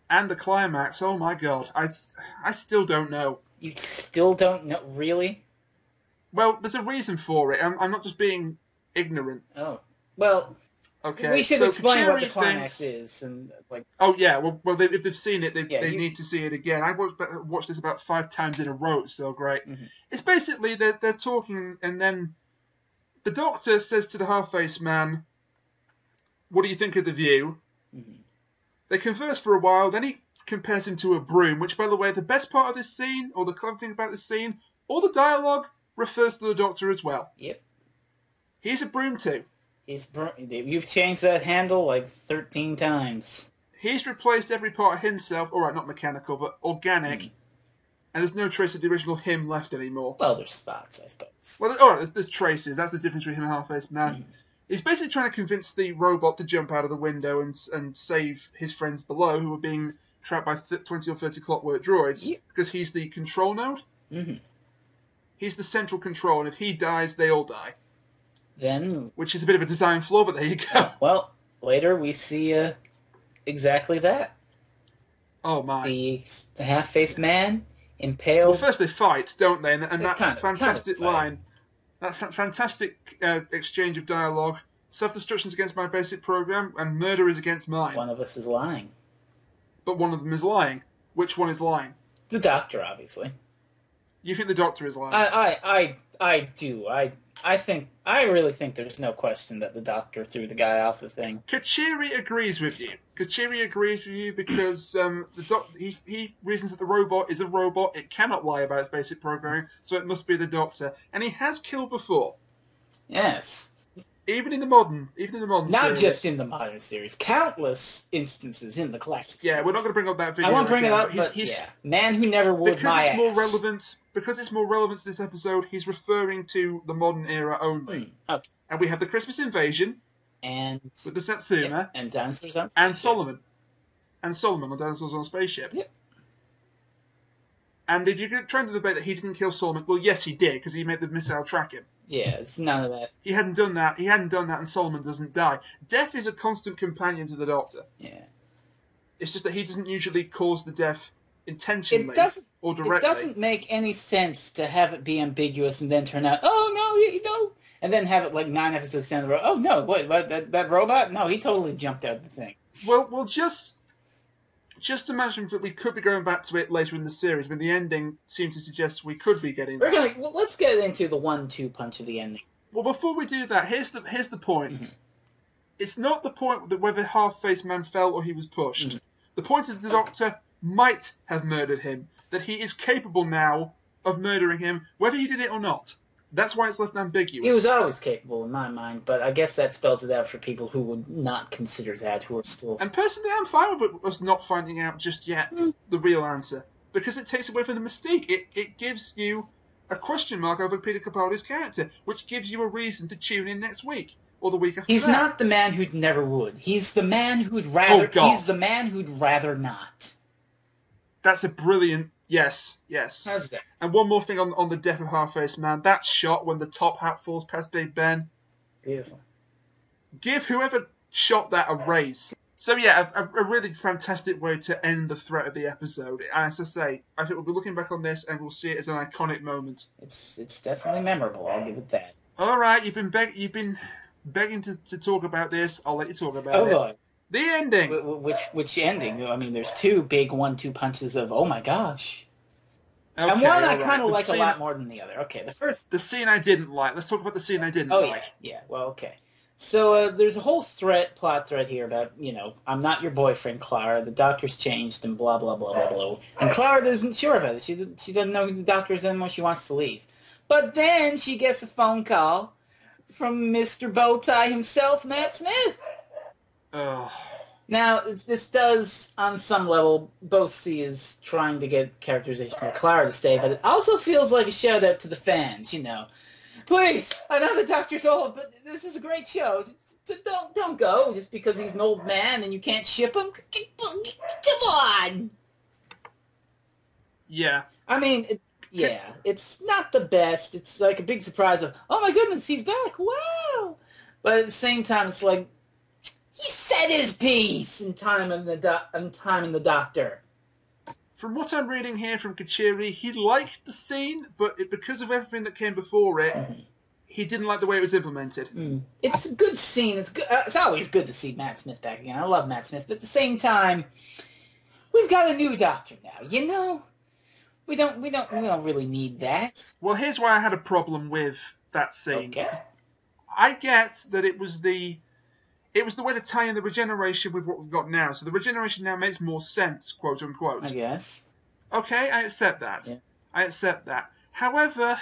And the climax. Oh my god. I still don't know. You still don't know? Really? Well, there's a reason for it. I'm not just being ignorant. Oh. Well, okay. We should explain what the climax is. And like. Oh, yeah. Well, if they've seen it, they need to see it again. I watched this about 5 times in a row. It's so great. Mm-hmm. It's basically they're talking, and then the Doctor says to the half-faced man, what do you think of the view? Mm-hmm. They converse for a while, then he compares him to a broom, which, by the way, the best part of this scene, or the clever thing about this scene, all the dialogue refers to the Doctor as well. Yep. He's a broom too. You've changed that handle like 13 times. He's replaced every part of himself, alright, not mechanical, but organic, and there's no trace of the original him left anymore. Well, there's thoughts, I suppose. Well, alright, there's traces. That's the difference between him and half-faced man. He's basically trying to convince the robot to jump out of the window and save his friends below, who are being trapped by 20 or 30 clockwork droids, because he's the control node. Mm-hmm. He's the central control, and if he dies, they all die. Then, which is a bit of a design flaw, but there you go. Well, later we see exactly that. Oh my! The half-faced man impaled. Well, first they fight, don't they? And that fantastic line. That's a fantastic exchange of dialogue. Self-destruction is against my basic program, and murder is against mine. One of us is lying. But one of them is lying. Which one is lying? The Doctor, obviously. You think the Doctor is lying? I do. I really think there's no question that the Doctor threw the guy off the thing. Kuchiri agrees with you. Kuchiri agrees with you because he reasons that the robot is a robot. It cannot lie about its basic programming, so it must be the Doctor. And he has killed before. Yes. Even in the modern Not series. just in the modern series. Countless instances in the classic series. Yeah, we're not going to bring up that video. I won't bring it up, but man who never would because it's more relevant to this episode, he's referring to the modern era only. Okay. And we have the Christmas invasion. And with the Satsuma. Yep, and dinosaurs on and Solomon. And Solomon on dinosaurs on a spaceship. Yep. And if you're trying to debate that he didn't kill Solomon, well, yes, he did, because he made the missile track him. Yeah, it's none of that. He hadn't done that, and Solomon doesn't die. Death is a constant companion to the Doctor. Yeah. It's just that he doesn't usually cause the death intentionally or directly. It doesn't make any sense to have it be ambiguous and then turn out, oh, no, and then have it like 9 episodes down the road. Oh, no, what that robot? No, he totally jumped out of the thing. Well, just imagine that we could be going back to it later in the series, when the ending seems to suggest we could be getting that. Let's get into the 1-2 punch of the ending. Well, before we do that, here's the point. Mm-hmm. It's not the point that whether half-faced man fell or he was pushed. Mm-hmm. The point is the Doctor might have murdered him, that he is capable now of murdering him, whether he did it or not. That's why it's left ambiguous. He was always capable in my mind, but I guess that spells it out for people who would not consider that, who are still... And personally, I'm fine with us not finding out just yet the real answer, because it takes away from the mystique. It gives you a question mark over Peter Capaldi's character, which gives you a reason to tune in next week, or the week after He's that. not the man who'd never would. He's the man who'd rather... Oh, God. He's the man who'd rather not. That's a brilliant... Yes. How's that? And one more thing on the death of half-faced man. That shot when the top hat falls past Big Ben. Beautiful. Give whoever shot that a raise. So yeah, a really fantastic way to end the threat of the episode. And as I say, I think we'll be looking back on this and we'll see it as an iconic moment. It's definitely memorable. I'll give it that. All right, you've been begging to talk about this. I'll let you talk about Oh it. boy. The ending. Which ending? I mean, there's two big 1-2 punches of oh my gosh. Okay, And one I all kind of right. like a lot more than the other. Okay, the first. The scene I didn't like. Let's talk about the scene I didn't Oh like. yeah. Well, okay. So there's a whole plot thread here about, I'm not your boyfriend, Clara. The doctor's changed and blah, blah, blah, blah, blah. And Clara isn't sure about it. She doesn't know who the doctor is anymore. She wants to leave. But then she gets a phone call from Mr. Bowtie himself, Matt Smith. Ugh. Now, this does, on some level, both see as trying to get characterization for Clara to stay, but it also feels like a shout-out to the fans, Please, I know the doctor's old, but this is a great show. Don't go just because he's an old man and you can't ship him. Come on. Yeah. I mean, it's not the best. It's like a big surprise of, oh my goodness, he's back. Wow. But at the same time, it's like, he said his piece in time in the doctor. From what I'm reading here from Kuchiri, he liked the scene, but because of everything that came before it, he didn't like the way it was implemented. It's a good scene. It's good. It's always good to see Matt Smith back again. I love Matt Smith, but at the same time, we've got a new doctor now. We don't really need that. Well, here's why I had a problem with that scene. Okay. I get that it was the way to tie in the regeneration with what we've got now. So the regeneration now makes more sense, quote unquote. I guess. Okay, I accept that. Yeah. I accept that. However,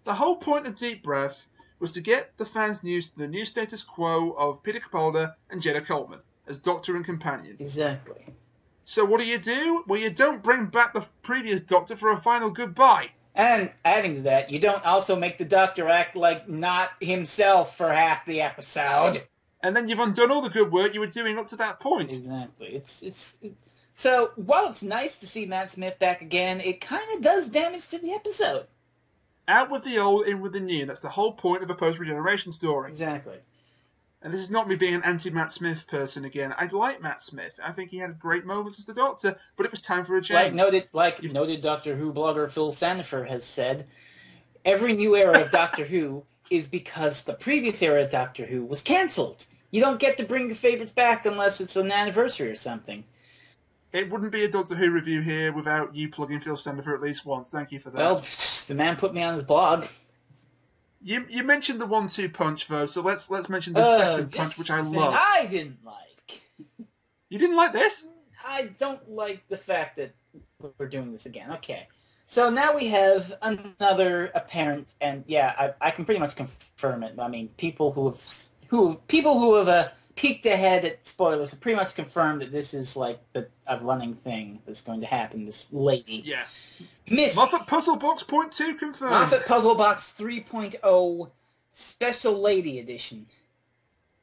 the whole point of Deep Breath was to get the fans used to the new status quo of Peter Capaldi and Jenna Coleman as Doctor and Companion. Exactly. So what do? Well, you don't bring back the previous Doctor for a final goodbye. And adding to that, you don't also make the Doctor act like not himself for half the episode. And then you've undone all the good work you were doing up to that point. Exactly. So while it's nice to see Matt Smith back again, it kind of does damage to the episode. Out with the old, in with the new. That's the whole point of a post-regeneration story. Exactly. And this is not me being an anti-Matt Smith person again. I like Matt Smith. I think he had great moments as the Doctor, but it was time for a change. Noted Doctor Who blogger Phil Sandifer has said, every new era of Doctor Who is because the previous era of Doctor Who was cancelled. You don't get to bring your favorites back unless it's an anniversary or something. It wouldn't be a Doctor Who review here without you plugging Phil Sandifer at least once. Thank you for that. Well, the man put me on his blog. You mentioned the 1-2 punch, though, so let's mention the second punch, which I loved. I didn't like. You didn't like this? I don't like the fact that we're doing this again. Okay. So now we have another apparent, and yeah, I can pretty much confirm it. I mean, people who have peeked ahead at spoilers have pretty much confirmed that this is like a running thing that's going to happen. This lady, yeah, Miss Moffat Puzzle Box .2 confirmed. Moffat Puzzle Box 3.0 Special Lady Edition.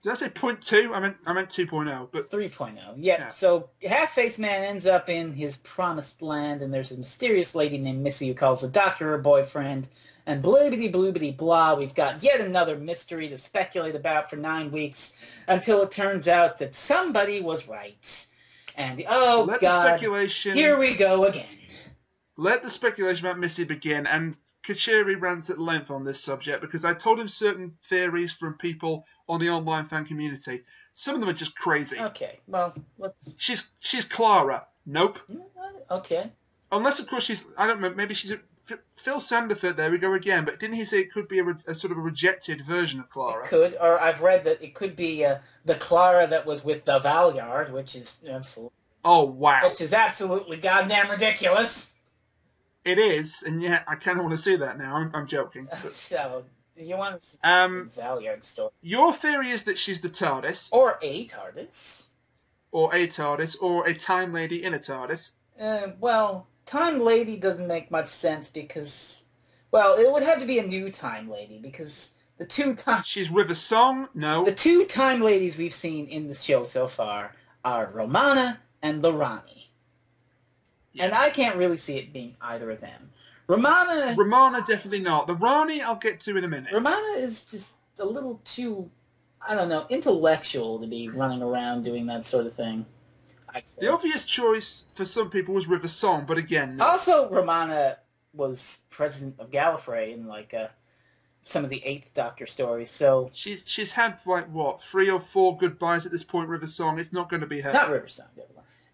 Did I say .2? I meant 2.0, but 3.0. Yeah. So Half-Faced Man ends up in his promised land, and there's a mysterious lady named Missy who calls the Doctor her boyfriend. And blibbity bloobity blah, we've got yet another mystery to speculate about for 9 weeks until it turns out that somebody was right. And Let the speculation, here we go again. Let the speculation about Missy begin, and Kuchiri rants at length on this subject because I told him certain theories from people on the online fan community. Some of them are just crazy. Okay, well, let's... She's Clara. Nope. Okay. Unless, of course, I don't know, maybe she's... Phil Sandifer, there we go again, but didn't he say it could be a sort of a rejected version of Clara? It could, or I've read that it could be the Clara that was with the Valyard, which is absolutely... Oh, wow. Which is absolutely goddamn ridiculous. It is, and yet I kind of want to see that now. I'm joking. But... So, you want to see the Valyard story. Your theory is that she's the TARDIS. Or a TARDIS. Or a TARDIS, or a Time Lady in a TARDIS. Well... Time Lady doesn't make much sense because, well, it would have to be a new Time Lady because the two time... She's with a song? No. The two Time Ladies we've seen in the show so far are Romana and the Rani. Yes. And I can't really see it being either of them. Romana, definitely not. The Rani I'll get to in a minute. Romana is just a little too... I don't know, intellectual to be running around doing that sort of thing. The obvious choice for some people was River Song, but again, no. Also, Romana was president of Gallifrey in some of the Eighth Doctor stories, so she's had like what 3 or 4 goodbyes at this point. River Song, it's not going to be her. Not River Song,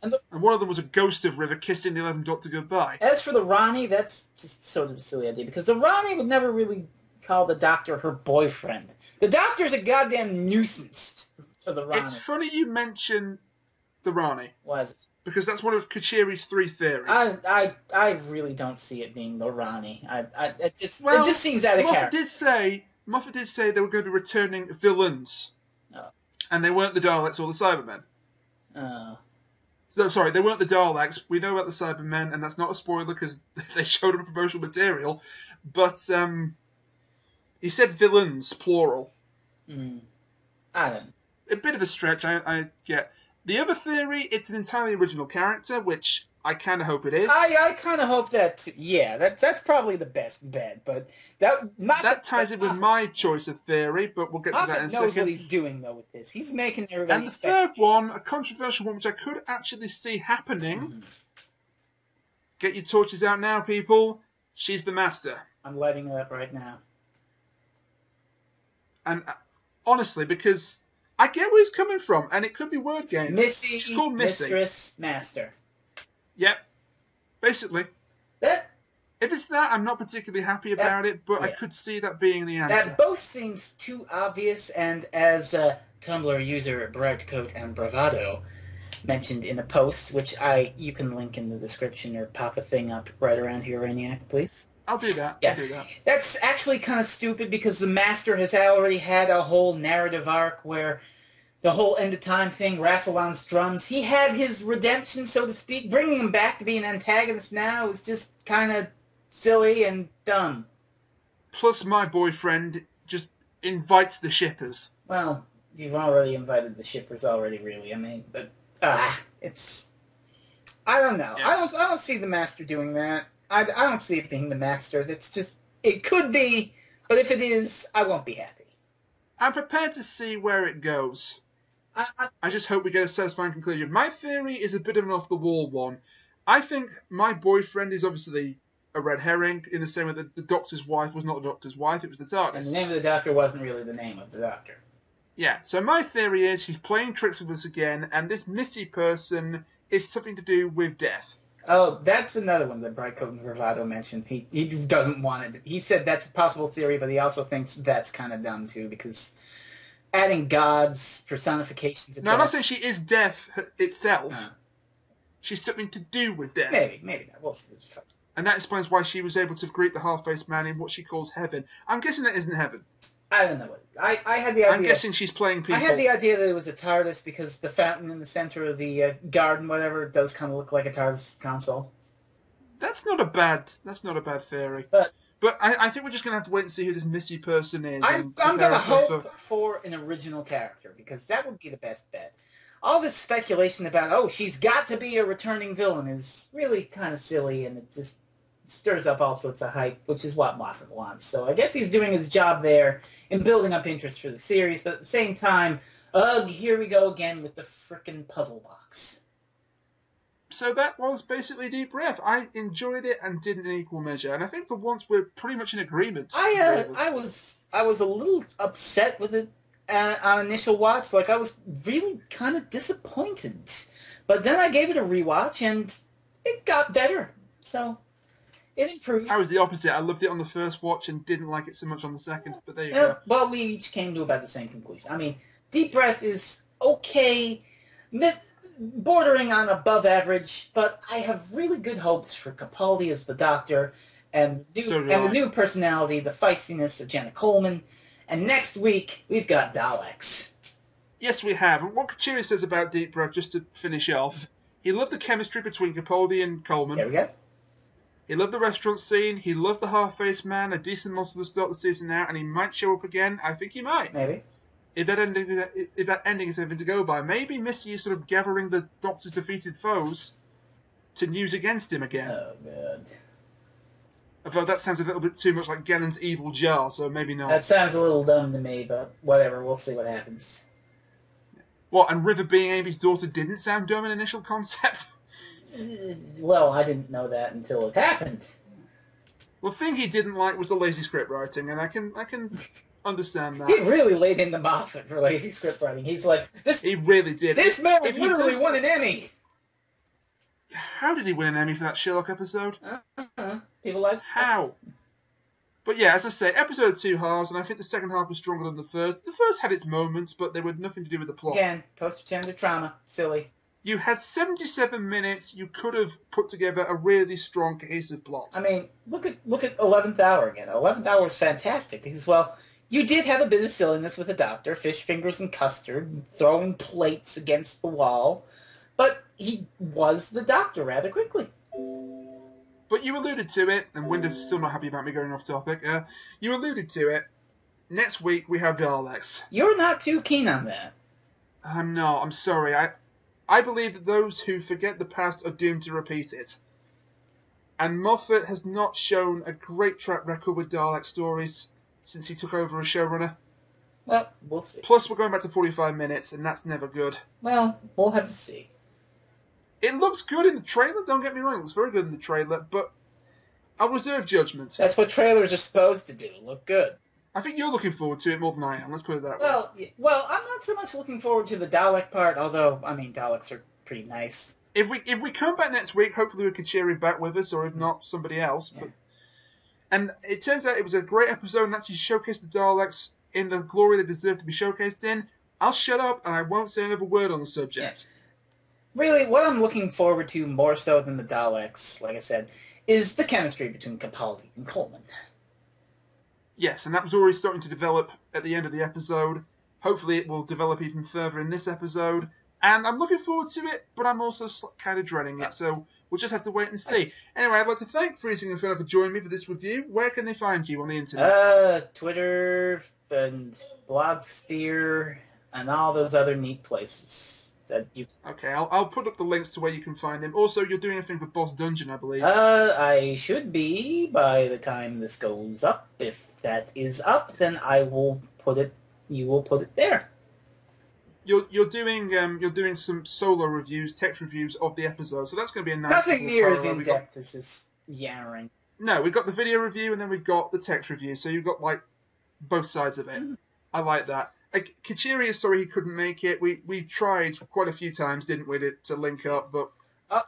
and one of them was a ghost of River kissing the 11th Doctor goodbye. As for the Rani, that's just sort of a silly idea because the Rani would never really call the Doctor her boyfriend. The Doctor's a goddamn nuisance to the Rani. It's funny you mention the Rani. Why is it? Because that's one of Kuchiri's 3 theories. I really don't see it being the Rani. It just seems out of character. Moffat did say they were going to be returning villains. Oh. And they weren't the Daleks or the Cybermen. Oh. So, sorry, they weren't the Daleks. We know about the Cybermen, and that's not a spoiler because they showed up in promotional material. But he said villains, plural. I don't know. A bit of a stretch, I get. The other theory, it's an entirely original character, which I kind of hope it is. I kind of hope that, yeah, that's probably the best bet, but that ties in with my choice of theory, but we'll get to that in a second. Moffat knows what he's doing, though, with this. He's making everybody... And the third one, a controversial one, which I could actually see happening. Get your torches out now, people. She's the Master. I'm lighting her up right now. And honestly, because... I get where he's coming from, and it could be word games. Missy, she's called Missy. Mistress, Master. Yep. Basically. If it's that, I'm not particularly happy about it, but I could see that being the answer. That both seems too obvious, and as Tumblr user Brightcoat and Bravado mentioned in a post, which you can link in the description or pop a thing up right around here, Rainiac, please. I'll do that. Yeah. I'll do that. That's actually kind of stupid because the Master has already had a whole narrative arc where the whole end of time thing, Rassilon's drums, he had his redemption, so to speak. Bringing him back to be an antagonist now is just kind of silly and dumb. Plus, my boyfriend just invites the shippers. Well, you've already invited the shippers already, really. I mean, but it's... I don't know. Yes. I don't see the Master doing that. I don't see it being the Master. That's just... It could be, but if it is, I won't be happy. I'm prepared to see where it goes. I just hope we get a satisfying conclusion. My theory is a bit of an off-the-wall one. I think my boyfriend is obviously a red herring, in the same way that the Doctor's wife was not the Doctor's wife, it was the TARDIS. And the name of the Doctor wasn't really the name of the Doctor. Yeah, so my theory is he's playing tricks with us again, and this Missy person is something to do with death. Oh, that's another one that Brightcoat and Bravado mentioned. He doesn't want it. He said that's a possible theory, but he also thinks that's kind of dumb, too, because... adding gods, personifications of death. I'm not saying she is death itself. No. She's something to do with death. Maybe not. Well, and that explains why she was able to greet the half-faced man in what she calls heaven. I'm guessing that isn't heaven. I don't know. I had the idea... I'm guessing she's playing people. I had the idea that it was a TARDIS because the fountain in the center of the garden, whatever, does kind of look like a TARDIS console. That's not a bad theory. But I think we're just going to have to wait and see who this Missy person is. I'm going to hope for an original character, because that would be the best bet. All this speculation about, she's got to be a returning villain is really kind of silly, and it just stirs up all sorts of hype, which is what Moffat wants. So I guess he's doing his job there in building up interest for the series, but at the same time, here we go again with the frickin' puzzle box. So that was basically Deep Breath. I enjoyed it and did in equal measure, and I think for once we're pretty much in agreement. I was a little upset with it on initial watch. Like, I was really kind of disappointed, but then I gave it a rewatch and it got better. So it improved. I was the opposite. I loved it on the first watch and didn't like it so much on the second. But there you go. Well, we each came to about the same conclusion. I mean, Deep Breath is okay. Bordering on above average, but I have really good hopes for Capaldi as the Doctor, and the new personality, the feistiness of Jenna Coleman. And next week, we've got Daleks. Yes, we have. And what Kuchiri says about Deep Breath, just to finish off, he loved the chemistry between Capaldi and Coleman. There we go. He loved the restaurant scene. He loved the half-faced man, a decent monster to start the season out, and he might show up again. I think he might. Maybe. If that ending is anything to go by, maybe Missy is sort of gathering the Doctor's defeated foes to use against him again. Oh, God. Although that sounds a little bit too much like Ganon's evil jar, so maybe not. That sounds a little dumb to me, but whatever. We'll see what happens. What, and River being Amy's daughter didn't sound dumb in initial concept? Well, I didn't know that until it happened. Well, the thing he didn't like was the lazy script writing, and I can understand that. He really laid in the Moffat for lazy script writing. He's like, this. He really did. This man literally won an Emmy. How did he win an Emmy for that Sherlock episode? People like how? But yeah, as I say, episode 2 halves, and I think the second half was stronger than the first. The first had its moments, but they were nothing to do with the plot. Again, post-gender trauma, silly. You had 77 minutes. You could have put together a really strong, cohesive plot. I mean, look at 11th Hour again. 11th Hour was fantastic because, well, you did have a bit of silliness with the Doctor, fish fingers and custard, throwing plates against the wall, but he was the Doctor rather quickly. But you alluded to it, and Windows is still not happy about me going off topic. You alluded to it. Next week we have Daleks. You're not too keen on that. I'm not. I'm sorry. I believe that those who forget the past are doomed to repeat it. And Moffat has not shown a great track record with Dalek stories since he took over as showrunner. Well, we'll see. Plus, we're going back to 45 minutes, and that's never good. Well, we'll have to see. It looks good in the trailer, don't get me wrong. It looks very good in the trailer, but I'll reserve judgment. That's what trailers are supposed to do. Look good. I think you're looking forward to it more than I am. Let's put it that way. Well, I'm not so much looking forward to the Dalek part, although, I mean, Daleks are pretty nice. If we come back next week, hopefully we can Kuchiri back with us, or if not, somebody else. Yeah. But, and it turns out it was a great episode and actually showcased the Daleks in the glory they deserve to be showcased in. I'll shut up and I won't say another word on the subject. Yeah. Really, what I'm looking forward to more so than the Daleks, like I said, is the chemistry between Capaldi and Coleman. Yes, and that was already starting to develop at the end of the episode. Hopefully it will develop even further in this episode. And I'm looking forward to it, but I'm also kind of dreading it, so we'll just have to wait and see. Anyway, I'd like to thank FreezingInferno for joining me for this review. Where can they find you on the internet? Twitter and Blogsphere and all those other neat places. Okay, I'll put up the links to where you can find him. Also, you're doing a thing for Boss Dungeon, I believe. I should be by the time this goes up. If that is up, then I will put it. You will put it there. You're doing some solo reviews, text reviews of the episode, so that's going to be a nice. Nothing near as in depth as this yammering. No, we've got the video review and then we've got the text review, so you've got like both sides of it. Mm-hmm. I like that. Kuchiri is sorry he couldn't make it. We tried quite a few times, didn't we, to link up, but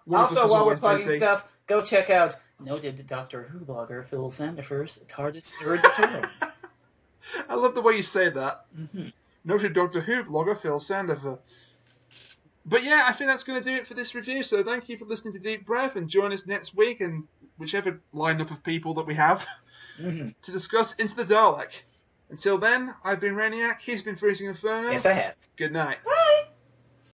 also while we're plugging stuff, go check out noted Doctor Who blogger Phil Sandifer's TARDIS Hereditary. I love the way you say that. Mm-hmm. Noted Doctor Who blogger Phil Sandifer. But yeah, I think that's going to do it for this review. So thank you for listening to Deep Breath, and join us next week and whichever lineup of people that we have to discuss Into the Dalek. Until then, I've been Rainiac, he's been FreezingInferno. Yes, I have. Good night. Bye!